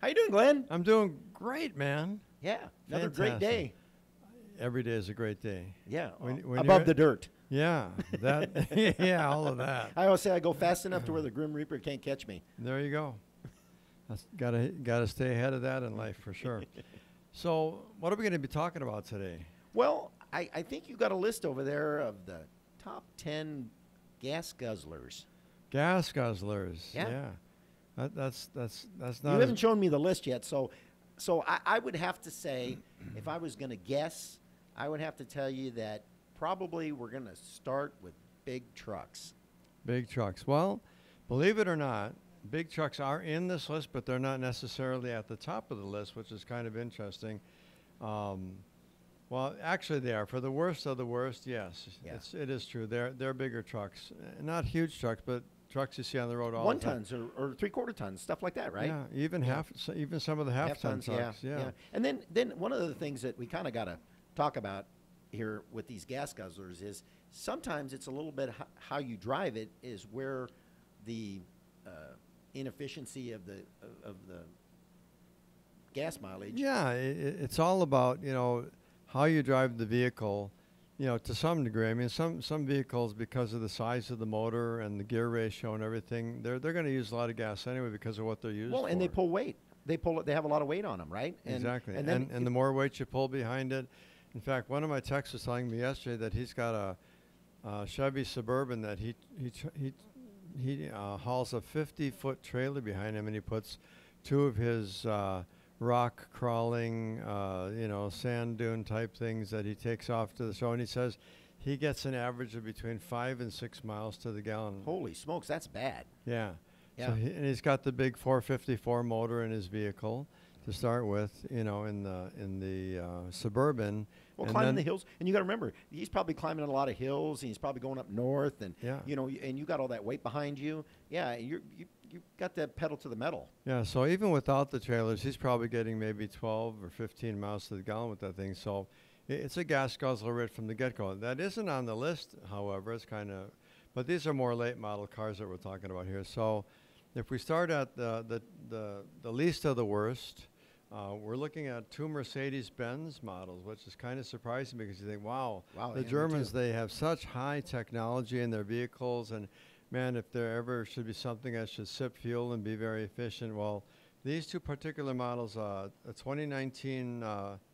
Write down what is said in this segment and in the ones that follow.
How you doing, Glenn? I'm doing great, man. Yeah, another great day. Every day is a great day. Yeah, When above the dirt. Yeah, that. Yeah, all of that. I always say I go fast enough to where the Grim Reaper can't catch me. There you go. That's gotta stay ahead of that in life for sure. So, what are we going to be talking about today? Well, I think you got a list over there of the top 10 gas guzzlers. Gas guzzlers. Yeah. That's not. You haven't shown me the list yet, so I would have to say, if I was going to guess, I would have to tell you that probably we're going to start with big trucks. Big trucks. Well, believe it or not, big trucks are in this list, but they're not necessarily at the top of the list, which is kind of interesting. Well, actually, they are. For the worst of the worst, yes, Yeah. it is true. They're bigger trucks, not huge trucks, but trucks you see on the road all 1 the time. tons or 3/4 tons, stuff like that, right? Yeah, even even some of the half-ton trucks. Yeah. And then one of the things that we kind of got to talk about here with these gas guzzlers is sometimes it's a little bit how you drive it is where the inefficiency of the gas mileage. Yeah, it's all about how you drive the vehicle. To some degree. I mean, some vehicles, because of the size of the motor and the gear ratio and everything, they're going to use a lot of gas anyway because of what they're used for. Well, and they pull weight. They have a lot of weight on them, right? Exactly. And then and the more weight you pull behind it. In fact, one of my techs was telling me yesterday that he's got a Chevy Suburban that he hauls a 50-foot trailer behind him, and he puts 2 of his rock crawling, sand dune type things that he takes off to the show, and he says he gets an average of between 5 and 6 miles to the gallon. Holy smokes, that's bad. Yeah. Yeah. So and he's got the big 454 motor in his vehicle to start with, in the Suburban. Well, and climbing the hills, and you got to remember, he's probably climbing a lot of hills, and he's probably going up north, and Yeah. and you got all that weight behind you. Yeah, you got that pedal to the metal. Yeah, so even without the trailers, he's probably getting maybe 12 or 15 miles to the gallon with that thing. So it's a gas guzzler right from the get-go. That isn't on the list, however. It's kind of, but these are more late model cars that we're talking about here. So if we start at the least of the worst, we're looking at 2 Mercedes-Benz models, which is kind of surprising because you think, wow, the Germans, they have such high technology in their vehicles, and man, if there ever should be something that should sip fuel and be very efficient, well, these 2 particular models, a 2019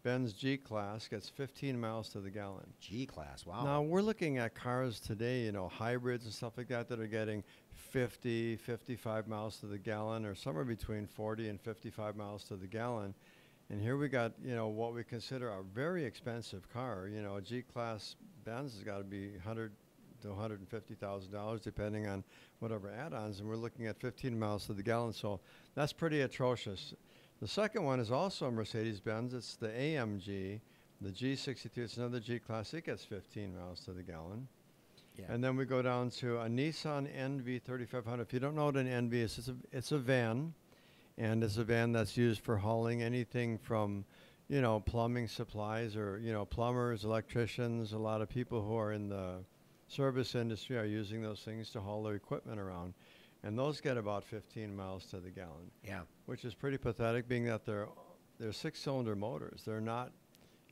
Benz G-Class gets 15 miles to the gallon. G-Class, wow. Now, we're looking at cars today, hybrids and stuff like that are getting 50, 55 miles to the gallon, or somewhere between 40 and 55 miles to the gallon. And here we got, what we consider a very expensive car. A G-Class Benz has got to be $100,000 to $150,000 depending on whatever add-ons, and we're looking at 15 miles to the gallon, so that's pretty atrocious. The second one is also a Mercedes-Benz. It's the AMG, the G63. It's another G-Class. It gets 15 miles to the gallon. Yeah. And then we go down to a Nissan NV 3500. If you don't know what an NV is, it's a van, and it's a van that's used for hauling anything from plumbing supplies, or plumbers, electricians. A lot of people who are in the service industry are using those things to haul their equipment around, and those get about 15 miles to the gallon. Yeah, which is pretty pathetic, being that they're 6-cylinder motors. They're not,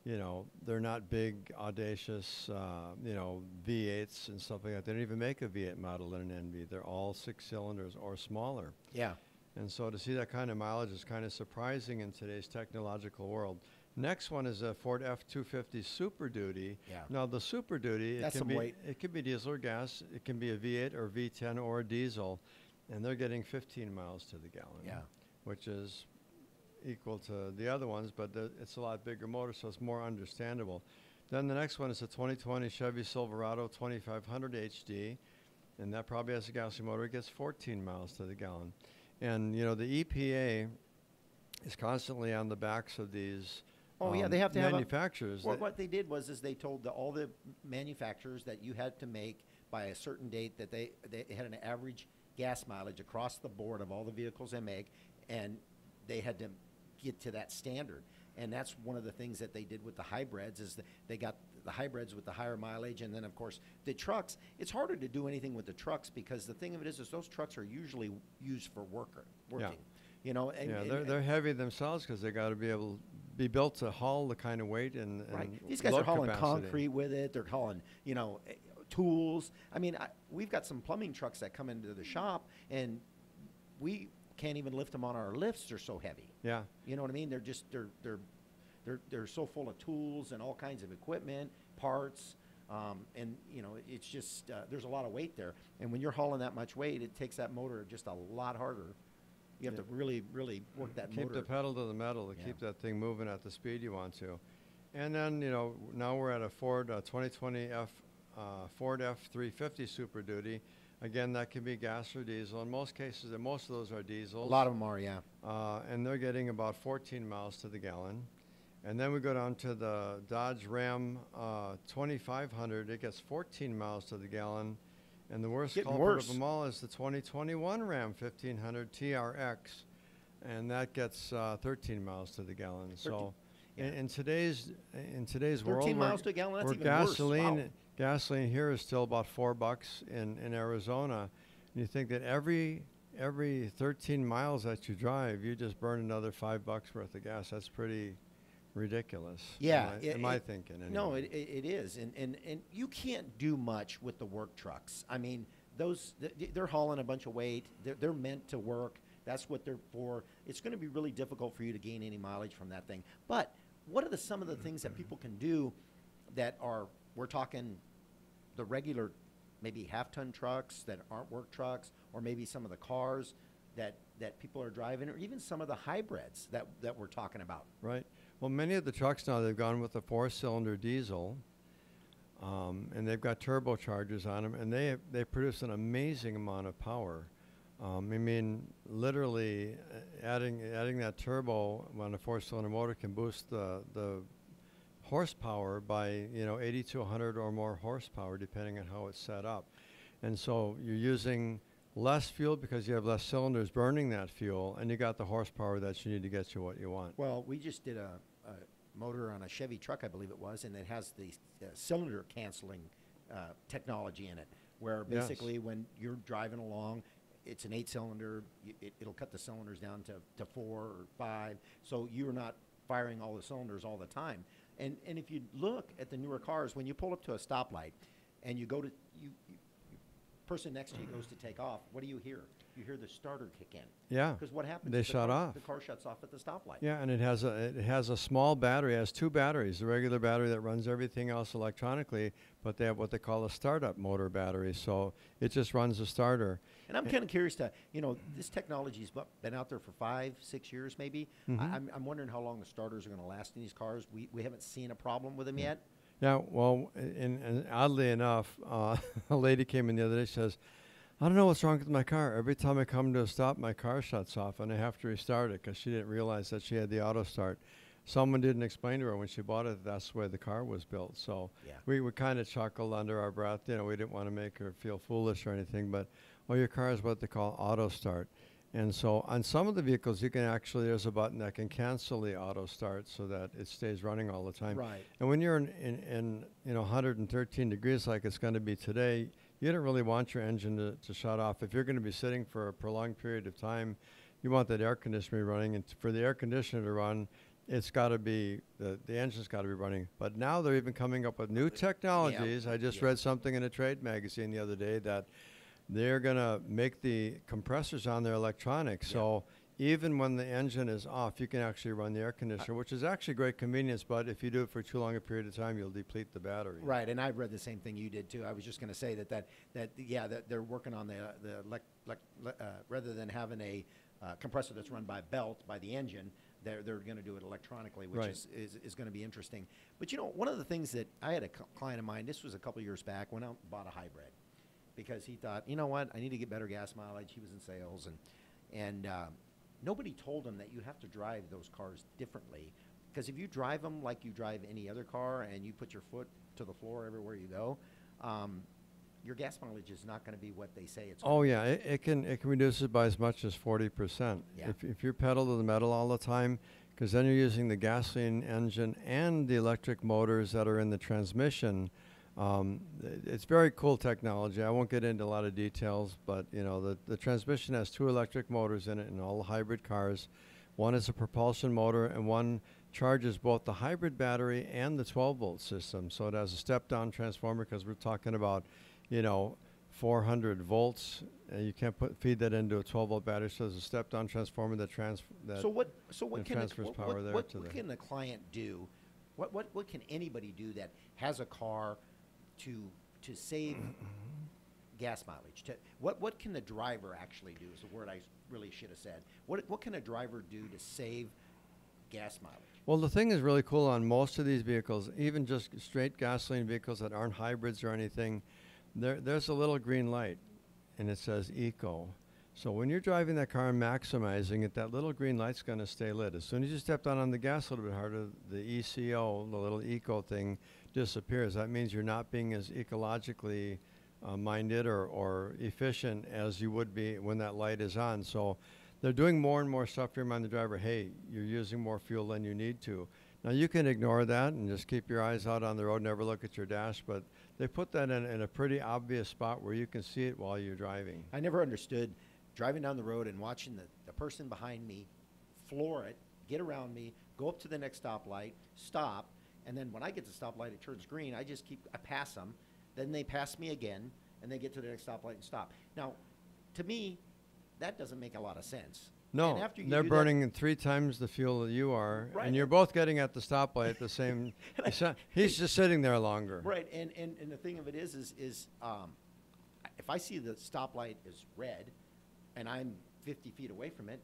they're not big, audacious, V8s and stuff like that. They don't even make a V8 model in an NV. They're all 6 cylinders or smaller. Yeah. And so to see that kind of mileage is kind of surprising in today's technological world. Next one is a Ford F-250 Super Duty. Yeah. Now the Super Duty, That's some weight. It can be diesel or gas. It can be a V8 or V10 or a diesel, and they're getting 15 miles to the gallon. Yeah. Which is equal to the other ones, but it's a lot bigger motor, so it's more understandable. Then the next one is a 2020 Chevy Silverado 2500 HD, and that probably has a gasoline motor. It gets 14 miles to the gallon. And the EPA is constantly on the backs of these they have to manufacturers. Well, what they did was they told all the manufacturers that you had to make by a certain date that they had an average gas mileage across the board of all the vehicles they make, and they had to get to that standard. And that's one of the things that they did with the hybrids, is that they got the hybrids with the higher mileage. And then, of course, the trucks, it's harder to do anything with the trucks because the thing of it is those trucks are usually used for working. You know, Yeah, they're heavy themselves because they got to be able to be built to haul the kind of weight and right. These guys are load hauling capacity. concrete with it. They're hauling, you know, tools. I mean, we've got some plumbing trucks that come into the shop, and we can't even lift them on our lifts. They're so heavy. Yeah. You know what I mean? They're so full of tools and all kinds of equipment, parts, and you know, it's just there's a lot of weight there. And when you're hauling that much weight, it takes that motor just a lot harder. You have to really, really work that motor. Keep the pedal to the metal to keep that thing moving at the speed you want to. And then, you know, now we're at a Ford 2020 Ford F350 Super Duty. Again, that can be gas or diesel. In most cases, and most of those are diesels. A lot of them are, yeah. And they're getting about 14 miles to the gallon. And then we go down to the Dodge Ram 2500. It gets 14 miles to the gallon. And the worst culprit of them all is the 2021 Ram 1500 TRX, and that gets 13 miles to the gallon. So, in today's world, 13 miles to a gallon. That's where even worse. Wow. Gasoline here is still about $4 in Arizona. And you think that every 13 miles that you drive, you just burn another $5 worth of gas. That's pretty ridiculous. Yeah, in my thinking. Anyway. No, it is, and you can't do much with the work trucks. I mean, they're hauling a bunch of weight. They're meant to work. That's what they're for. It's going to be really difficult for you to gain any mileage from that thing. But what are some of the things that people can do that are, we're talking the regular, maybe half-ton trucks that aren't work trucks, or maybe some of the cars that people are driving, or even some of the hybrids that we're talking about. Right. Well, many of the trucks now, they've gone with a 4-cylinder diesel, and they've got turbochargers on them, and they produce an amazing amount of power. I mean, literally, adding that turbo on a 4-cylinder motor can boost the horsepower by 80 to 100 or more horsepower, depending on how it's set up. And so you're using less fuel because you have less cylinders burning that fuel, and you got the horsepower that you need to get you what you want. Well, we just did a motor on a Chevy truck, I believe it was, and it has the cylinder canceling technology in it, where basically when you're driving along, it's an 8-cylinder, it'll cut the cylinders down to 4 or 5, so you're not firing all the cylinders all the time. And if you look at the newer cars, when you pull up to a stoplight and you go to person next to you goes to take off, what do you hear? You hear the starter kick in. Yeah. Because what happens? They shut off. The car shuts off at the stoplight. Yeah, and it has a small battery. It has 2 batteries. The regular battery that runs everything else electronically, but they have what they call a startup motor battery. So it just runs the starter. And I'm kind of curious to, this technology's been out there for 5-6 years maybe. Mm-hmm. I'm wondering how long the starters are going to last in these cars. We haven't seen a problem with them yet. Yeah, well, and oddly enough, a lady came in the other day, she says, I don't know what's wrong with my car. Every time I come to a stop, my car shuts off, and I have to restart it because she didn't realize that she had the auto start. Someone didn't explain to her when she bought it that's the way the car was built. So we kind of chuckled under our breath. We didn't want to make her feel foolish or anything, but, your car is what they call auto start. And so on some of the vehicles, you can there's a button that can cancel the auto start so that it stays running all the time. Right. And when you're in 113 degrees like it's going to be today, you don't really want your engine to shut off. If you're going to be sitting for a prolonged period of time, you want that air conditioner running. And for the air conditioner to run, it's got to be, the engine's got to be running. But now they're even coming up with new technologies. I just read something in a trade magazine the other day that they're going to make the compressors on there electronic. So even when the engine is off, you can actually run the air conditioner, which is actually great convenience. But if you do it for too long a period of time, you'll deplete the battery. Right, and I've read the same thing you did too. I was just going to say that they're working on rather than having a compressor that's run by belt by the engine, they're going to do it electronically, which is going to be interesting. But one of the things that I had a client of mine, this was a couple years back, went out and bought a hybrid because he thought, you know what, I need to get better gas mileage. He was in sales, and nobody told him that you have to drive those cars differently, because if you drive them like you drive any other car and you put your foot to the floor everywhere you go, your gas mileage is not going to be what they say it's going to be. It can reduce it by as much as 40%. Yeah. If you're pedal to the metal all the time, because then you're using the gasoline engine and the electric motors that are in the transmission, It's very cool technology. I won't get into a lot of details, but you know, the transmission has 2 electric motors in it in all hybrid cars. One is a propulsion motor, and one charges both the hybrid battery and the 12-volt system. So it has a step-down transformer, because we're talking about, you know, 400 volts. You can't feed that into a 12-volt battery. So there's a step-down transformer that transfers power there to what can the client do? What can anybody do that has a car to save gas mileage? What can the driver actually do is the word I really should have said. What can a driver do to save gas mileage? Well, the thing is really cool on most of these vehicles, even just straight gasoline vehicles that aren't hybrids or anything, there's a little green light, and it says eco. So when you're driving that car and maximizing it, that little green light's going to stay lit. As soon as you step down on the gas a little bit harder, the ECO, the little eco thing, disappears. That means you're not being as ecologically minded or efficient as you would be when that light is on. So they're doing more and more stuff to remind the driver, hey, you're using more fuel than you need to. Now, you can ignore that and just keep your eyes out on the road, never look at your dash, but they put that in a pretty obvious spot where you can see it while you're driving. I never understood driving down the road and watching the person behind me floor it, get around me, go up to the next stoplight, stop, and then when I get to the stoplight, it turns green. I pass them, then they pass me again, and they get to the next stoplight and stop. Now, to me, that doesn't make a lot of sense. No, they're burning 3 times the fuel that you are, right, and you're both getting at the stoplight at the same. He's just sitting there longer. Right, and the thing of it is if I see the stoplight is red, and I'm 50 feet away from it,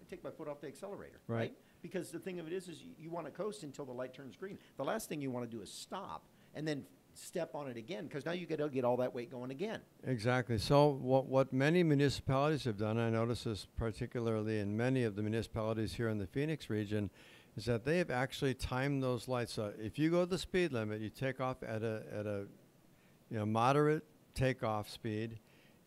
I take my foot off the accelerator, right? Because the thing of it is you want to coast until the light turns green. The last thing you want to do is stop and then step on it again, because now you got to get all that weight going again. Exactly. So what many municipalities have done, I notice this particularly in many of the municipalities here in the Phoenix region, is that they have actually timed those lights. So if you go the speed limit, you take off at a moderate takeoff speed,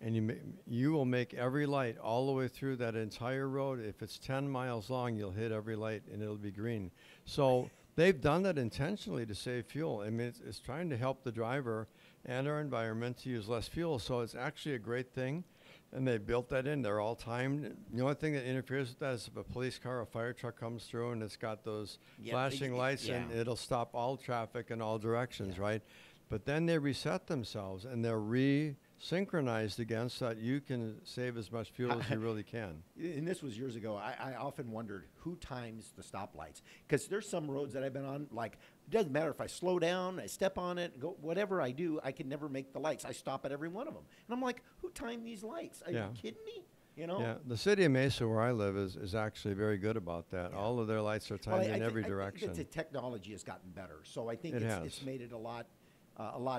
and you will make every light all the way through that entire road. If it's 10 miles long, you'll hit every light and it'll be green. So they've done that intentionally to save fuel. I mean, it's trying to help the driver and our environment to use less fuel. So it's actually a great thing, and they built that in. They're all timed. The only thing that interferes with that is if a police car or fire truck comes through and it's got those flashing lights, and it'll stop all traffic in all directions, right? But then they reset themselves, and they're synchronized again so that you can save as much fuel as you really can. And this was years ago. I often wondered who times the stoplights, because there's some roads that I've been on, like, it doesn't matter if I slow down, I step on it, go, whatever I do, I can never make the lights. I stop at every one of them. And I'm like, who timed these lights? Are you kidding me? You know? Yeah, the city of Mesa, where I live, is actually very good about that. All of their lights are timed in every direction. I think the technology has gotten better, so I think it's made it a lot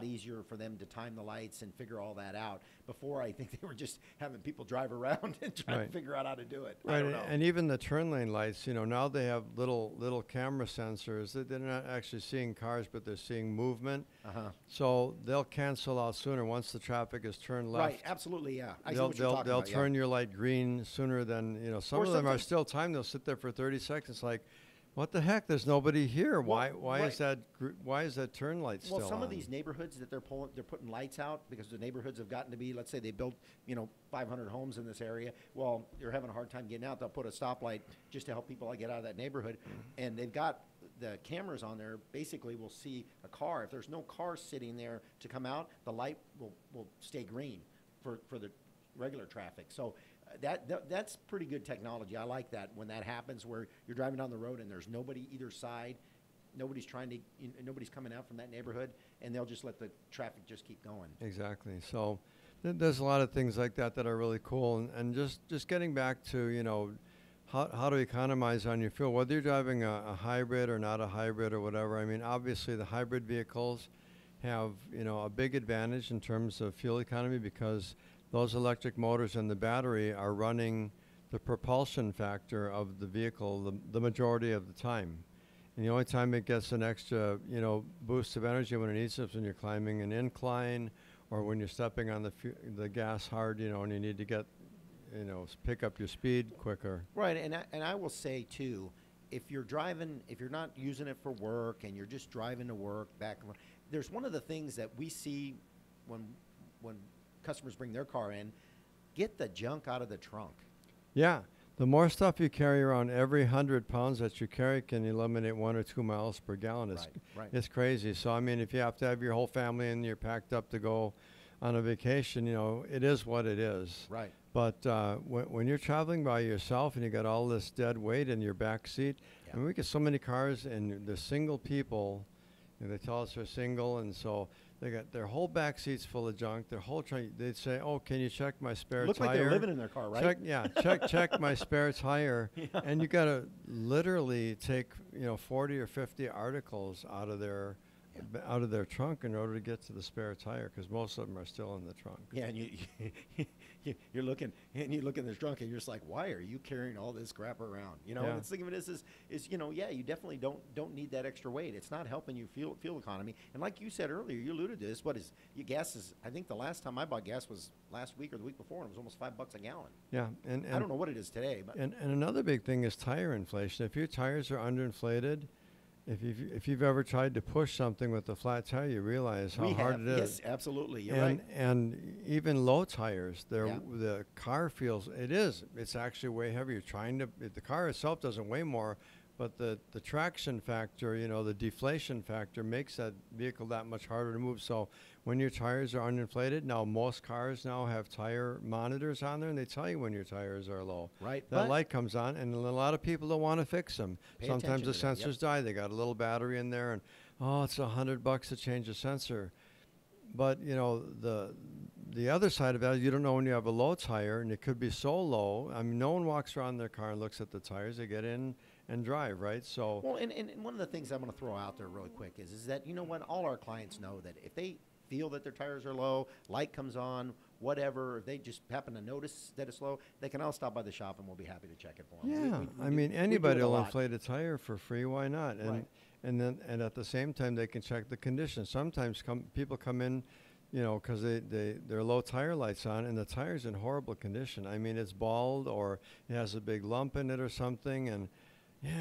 easier for them to time the lights and figure all that out. Before, I think they were just having people drive around and try to figure out how to do it. Right, and even the turn lane lights, now they have little camera sensors that they're not actually seeing cars, but they're seeing movement. So they'll cancel out sooner once the traffic is turned left. Right, absolutely, yeah. I see what you're talking they'll about, turn your light green sooner than, some of them are still timed. They'll sit there for 30 seconds like, what the heck? There's nobody here. Why is that turn light still on? Well, some of these neighborhoods that they're putting lights out because the neighborhoods have gotten to be, let's say they built 500 homes in this area. Well, you're having a hard time getting out. They'll put a stoplight just to help people get out of that neighborhood, and they've got the cameras on there. Basically, will see a car. If there's no car sitting there to come out, the light will stay green for the regular traffic. So. That's pretty good technology. I like that when that happens, where you're driving down the road and there's nobody either side, nobody's coming out from that neighborhood, and they'll just let the traffic just keep going. Exactly. So there's a lot of things like that are really cool, and just getting back to how to economize on your fuel, whether you're driving a hybrid or not a hybrid or whatever. I mean, obviously the hybrid vehicles have a big advantage in terms of fuel economy, because those electric motors and the battery are running the propulsion factor of the vehicle the majority of the time. And the only time it gets an extra, boost of energy when it needs it is when you're climbing an incline or when you're stepping on the gas hard, and you need to get, pick up your speed quicker. Right, and I will say too, if you're not using it for work and you're just driving to work back, there's one of the things that we see when customers bring their car in, get the junk out of the trunk. Yeah. The more stuff you carry around, every 100 pounds that you carry can eliminate 1 or 2 miles per gallon. It's crazy. So, I mean, if you have to have your whole family and you're packed up to go on a vacation, you know, it is what it is. Right. But when you're traveling by yourself and you got all this dead weight in your back seat, I mean, we get so many cars and the single people, they tell us they're single, and so they got their whole back seats full of junk. Their whole they'd say, "Oh, can you check my spare Look tire?" like they're living in their car, right? Check my spare tire, and you got to literally take 40 or 50 articles out of their trunk in order to get to the spare tire, because most of them are still in the trunk. Yeah, and you're looking in the trunk, and you're just like, why are you carrying all this crap around? You know, and the thing of it is you definitely don't need that extra weight. It's not helping you fuel economy. And like you said earlier, you alluded to this. Your gas is? I think the last time I bought gas was last week or the week before, and it was almost $5 a gallon. Yeah, and I don't know what it is today, but and another big thing is tire inflation. If your tires are underinflated, if you've ever tried to push something with a flat tire, you realize how hard it is. Yes, absolutely. You're right. And even low tires, the car feels it's actually way heavier. The car itself doesn't weigh more, but the traction factor, the deflation factor makes that vehicle that much harder to move. So when your tires are underinflated, now most cars now have tire monitors on there, and they tell you when your tires are low. Right. That light comes on, and a lot of people don't want to fix them. Sometimes the sensors die. They got a little battery in there, and it's $100 to change a sensor. But the other side of that is you don't know when you have a low tire, and it could be so low. I mean, no one walks around their car and looks at the tires. They get in and drive, right? So well, and one of the things I'm going to throw out there really quick is that all our clients know that if they feel that their tires are low, light comes on, whatever, if they just happen to notice that it's low, they can all stop by the shop and we'll be happy to check it for them. Yeah, anybody will inflate a tire for free. Why not? Right. And at the same time, they can check the condition. Sometimes people come in, because they're low tire lights on, and the tire's in horrible condition. I mean, it's bald or it has a big lump in it or something. And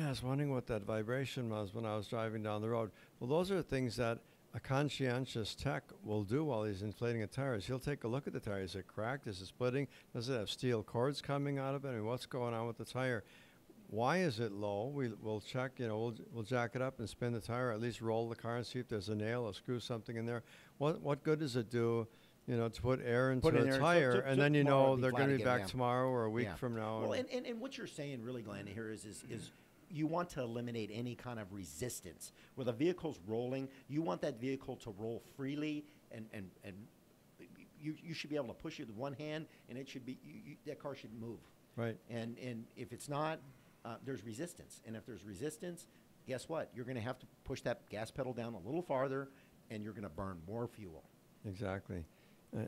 I was wondering what that vibration was when I was driving down the road. Well, those are things that a conscientious tech will do while he's inflating a tire. He'll take a look at the tire. Is it cracked? Is it splitting? Does it have steel cords coming out of it? I mean, what's going on with the tire? Why is it low? We'll check, we'll jack it up and spin the tire, at least roll the car and see if there's a nail or screw something in there. What good does it do, to put air into a tire, and then they're going to be back tomorrow or a week from now? Well, and what you're saying really, Glenn, here is you want to eliminate any kind of resistance. Where the vehicle's rolling, you want that vehicle to roll freely, and you should be able to push it with one hand, and it should be that car should move. Right. And if it's not, there's resistance. And if there's resistance, guess what? You're going to have to push that gas pedal down a little farther, and you're going to burn more fuel. Exactly.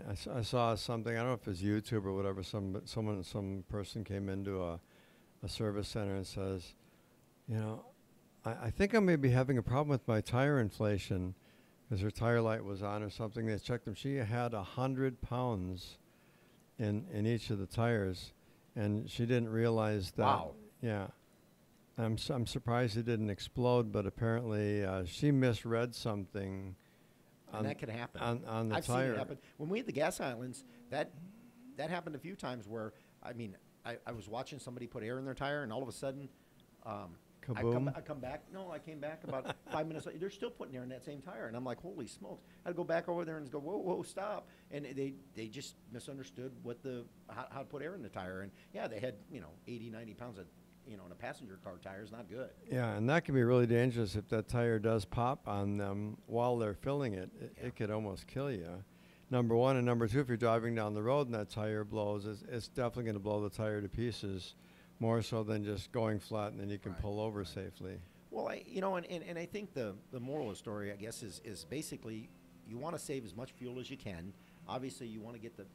I saw something, I don't know if it's YouTube or whatever, some person came into a service center and says, I think I may be having a problem with my tire inflation, because her tire light was on or something. They checked them. She had 100 pounds in each of the tires, and she didn't realize that. Wow. Yeah. I'm surprised it didn't explode, but apparently she misread something. And that could happen. On the I've tire. seen it happen. When we had the gas islands, that happened a few times where, I was watching somebody put air in their tire, and all of a sudden, kaboom. I come back. No, I came back about 5 minutes later. They're still putting air in that same tire. And I'm like, holy smokes. I had to go back over there and go, whoa, stop. And they just misunderstood how to put air in the tire. And, they had, 80, 90 pounds of, in a passenger car tire is not good. Yeah, and that can be really dangerous if that tire does pop on them while they're filling it. It could almost kill you. Number one. And number two, if you're driving down the road and that tire blows, it's definitely going to blow the tire to pieces, more so than just going flat, and then you can pull over safely. Well, and I think the moral of the story, I guess, is basically you want to save as much fuel as you can. Obviously, you want to get the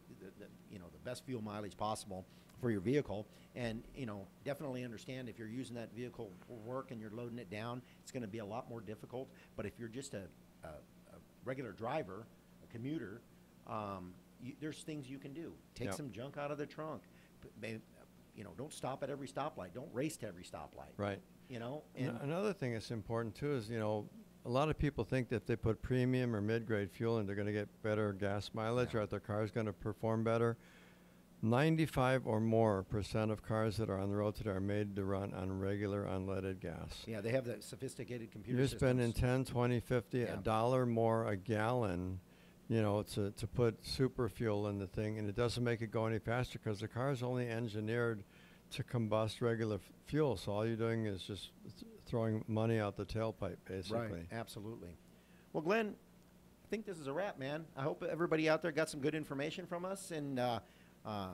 best fuel mileage possible for your vehicle, and definitely understand if you're using that vehicle for work and you're loading it down, it's going to be a lot more difficult. But if you're just a regular driver, a commuter, there's things you can do. Take some junk out of the trunk. Don't stop at every stoplight. Don't race to every stoplight. Right. And another thing that's important too is, a lot of people think that if they put premium or mid-grade fuel in, they're going to get better gas mileage or that their car is going to perform better. 95 or more % of cars that are on the road today are made to run on regular unleaded gas. Yeah, they have the sophisticated computer You're systems. spending 10, 20, 50, Yeah. $1 more a gallon, you know, to put super fuel in the thing, and it doesn't make it go any faster because the car is only engineered to combust regular fuel. So all you're doing is just throwing money out the tailpipe, basically. Right, absolutely. Well, Glenn, I think this is a wrap, man. I hope everybody out there got some good information from us, and I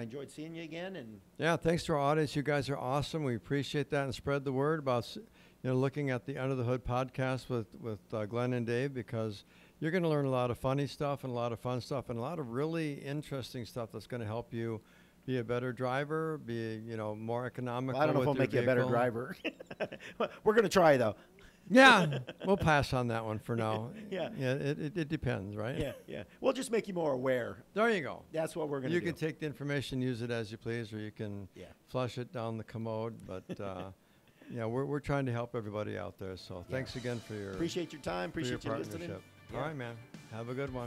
enjoyed seeing you again. And Yeah, thanks to our audience. You guys are awesome. We appreciate that, and spread the word about looking at the Under the Hood podcast with Glen and Dave, because you're going to learn a lot of funny stuff and a lot of fun stuff and a lot of really interesting stuff that's going to help you be a better driver, be more economical. well, I don't know if with I'll your make you a better vehicle. driver. We're going to try, though. Yeah, we'll pass on that one for now. Yeah. It depends, right? Yeah. We'll just make you more aware. There you go. That's what we're going to do. You can take the information, use it as you please, or you can flush it down the commode. But yeah, we're trying to help everybody out there. So thanks again for your Appreciate your time. Appreciate you listening. partnership. All right, man. Have a good one.